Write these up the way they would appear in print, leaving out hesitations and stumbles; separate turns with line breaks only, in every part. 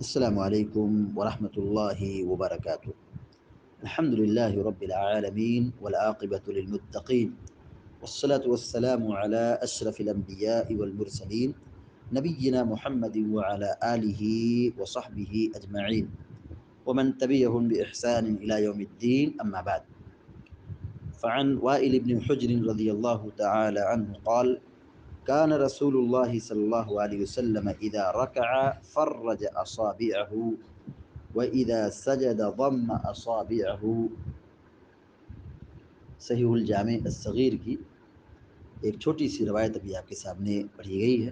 السلام عليكم ورحمة الله وبركاته. الحمد لله رب العالمين والعاقبة للمتقين، والصلاة والسلام على أشرف الأنبياء والمرسلين نبينا محمد وعلى آله وصحبه أجمعين ومن تبعهم بإحسان إلى يوم الدين. أما بعد، فعن وائل بن حجر رضي الله تعالى عنه قال: كان رسول الله صلى الله عليه وسلم إذا ركع فرج أصابعه وإذا سجد ضم أصابعه. صحیح الجامع الصغیر کی ایک چھوٹی سی روایت ابھی آپ کے سامنے پڑھی گئی ہے۔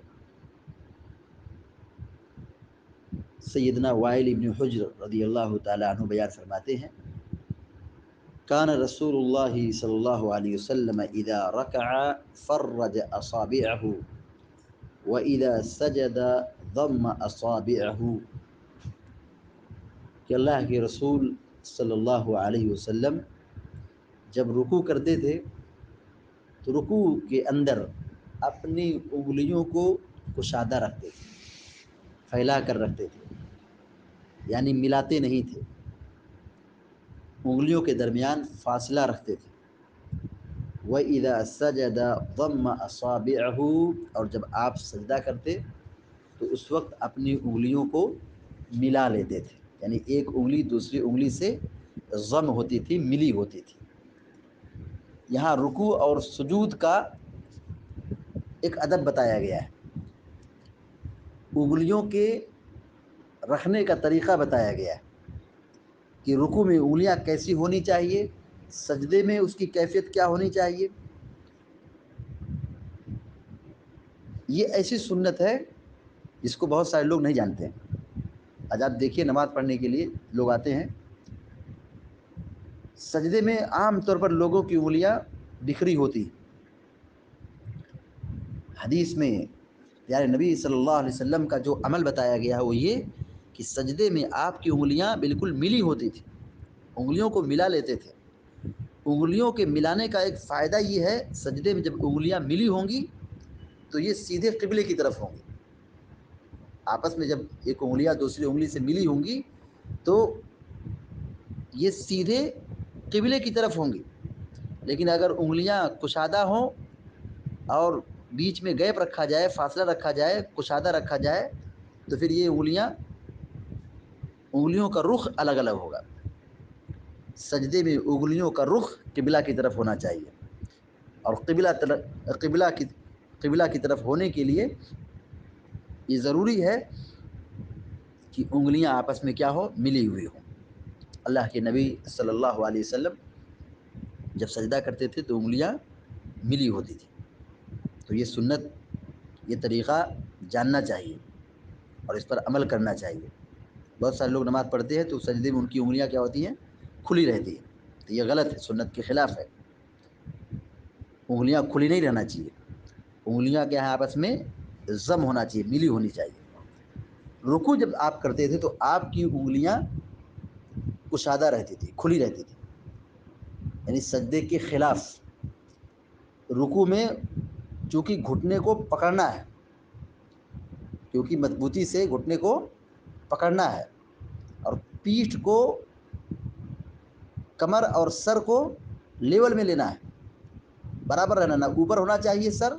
سیدنا وائل ابن حجر رضی اللہ تعالیٰ عنہ بیان فرماتے ہیں: کان رسول اللہ صلی اللہ علیہ وسلم اذا رکع فرج اصابعہ واذا سجد ضم اصابعہ، کہ اللہ کے رسول صلی اللہ علیہ وسلم جب رکوع کرتے تھے تو رکوع کے اندر اپنی انگلیوں کو کشادہ رکھتے تھے، پھیلا کر رکھتے تھے، یعنی ملاتے نہیں تھے، انگلیوں کے درمیان فاصلہ رکھتے تھے۔ وَإِذَا سَجَدَ ضَمَّ أَصَابِعَهُ، اور جب آپ سجدہ کرتے تو اس وقت اپنی انگلیوں کو ملا لیتے تھے، یعنی ایک انگلی دوسری انگلی سے ضم ہوتی تھی، ملی ہوتی تھی۔ یہاں رکوع اور سجود کا ایک ادب بتایا گیا ہے، انگلیوں کے رکھنے کا طریقہ بتایا گیا ہے کہ رکوع میں انگلیاں کیسی ہونی چاہیے، سجدے میں اس کی کیفیت کیا ہونی چاہیے۔ یہ ایسی سنت ہے جس کو بہت سارے لوگ نہیں جانتے ہیں۔ آج آپ دیکھیے، نماز پڑھنے کے لیے لوگ آتے ہیں، سجدے میں عام طور پر لوگوں کی انگلیاں بکھری ہوتی ہیں۔ حدیث میں پیارے نبی صلی اللہ علیہ وسلم کا جو عمل بتایا گیا ہے وہ یہ کہ سجدے میں آپ کی انگلیاں بالکل ملی ہوتی تھی، انگلیوں کو ملا لیتے تھے۔ انگلیوں کے ملانے کا ایک فائدہ یہ ہے، سجدے میں جب انگلیاں ملی ہوں گی تو یہ سیدھے قبلے کی طرف ہوں گی۔ آپس میں جب ایک انگلیاں دوسری انگلی سے ملی ہوں گی تو یہ سیدھے قبلے کی طرف ہوں گی۔ لیکن اگر انگلیاں کشادہ ہوں اور بیچ میں گیپ رکھا جائے، فاصلہ رکھا جائے، کشادہ رکھا جائے، تو پھر یہ انگلیوں کا رخ الگ الگ ہوگا۔ سجدے میں انگلیوں کا رخ قبلہ کی طرف ہونا چاہیے، اور قبلہ کی طرف ہونے کے لیے یہ ضروری ہے کہ انگلیاں آپس میں کیا ہو، ملی ہوئی ہوں۔ اللہ کے نبی صلی اللہ علیہ وسلم جب سجدہ کرتے تھے تو انگلیاں ملی ہوتی تھی۔ تو یہ سنت، یہ طریقہ جاننا چاہیے اور اس پر عمل کرنا چاہیے۔ بہت سارے لوگ نماز پڑھتے ہیں تو سجدے میں ان کی انگلیاں کیا ہوتی ہیں، کھلی رہتی ہیں، تو یہ غلط ہے، سنت کے خلاف ہے۔ انگلیاں کھلی نہیں رہنا چاہیے، انگلیاں کیا ہے، آپس میں ضم ہونا چاہیے، ملی ہونی چاہیے۔ رکوع جب آپ کرتے تھے تو آپ کی انگلیاں کشادہ رہتی تھی، کھلی رہتی تھی، یعنی سجدے کے خلاف۔ رکوع میں چونکہ گھٹنے کو پکڑنا ہے، کیونکہ مضبوطی سے گھٹنے کو پکڑنا ہے، اور پیٹھ کو، کمر اور سر کو لیول میں لینا ہے، برابر رہنا، نہ اوپر ہونا چاہیے سر،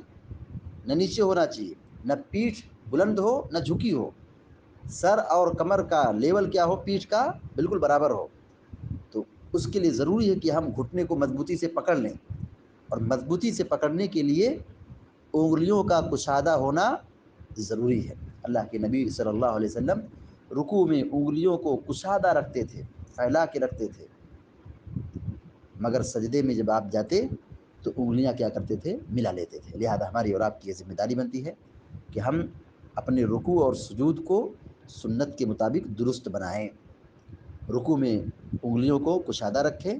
نہ نیچے ہونا چاہیے، نہ پیٹھ بلند ہو نہ جھکی ہو، سر اور کمر کا لیول کیا ہو، پیٹھ کا بالکل برابر ہو۔ تو اس کے لیے ضروری ہے کہ ہم گھٹنے کو مضبوطی سے پکڑ لیں، اور مضبوطی سے پکڑنے کے لیے انگلیوں کا کشادہ ہونا ضروری ہے۔ اللہ کے نبی صلی اللہ علیہ وسلم رکوع میں انگلیوں کو کشادہ رکھتے تھے، پھیلا کے رکھتے تھے، مگر سجدے میں جب آپ جاتے تو انگلیاں کیا کرتے تھے، ملا لیتے تھے۔ لہذا ہماری اور آپ کی یہ ذمہ داری بنتی ہے کہ ہم اپنے رکوع اور سجود کو سنت کے مطابق درست بنائیں، رکوع میں انگلیوں کو کشادہ رکھیں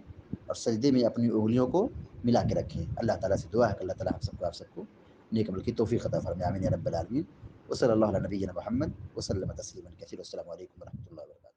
اور سجدے میں اپنی انگلیوں کو ملا کے رکھیں۔ اللہ تعالیٰ سے دعا ہے کہ اللہ تعالیٰ ہم سب کو، آپ سب کو نیک عمل کی توفیق عطا فرمائے، آمین یا رب العالمین۔ وصلی اللہ علی نبینا محمد وسلم تسلیما کثیرا۔ السلام علیکم ورحمۃ اللہ وبرکاتہ۔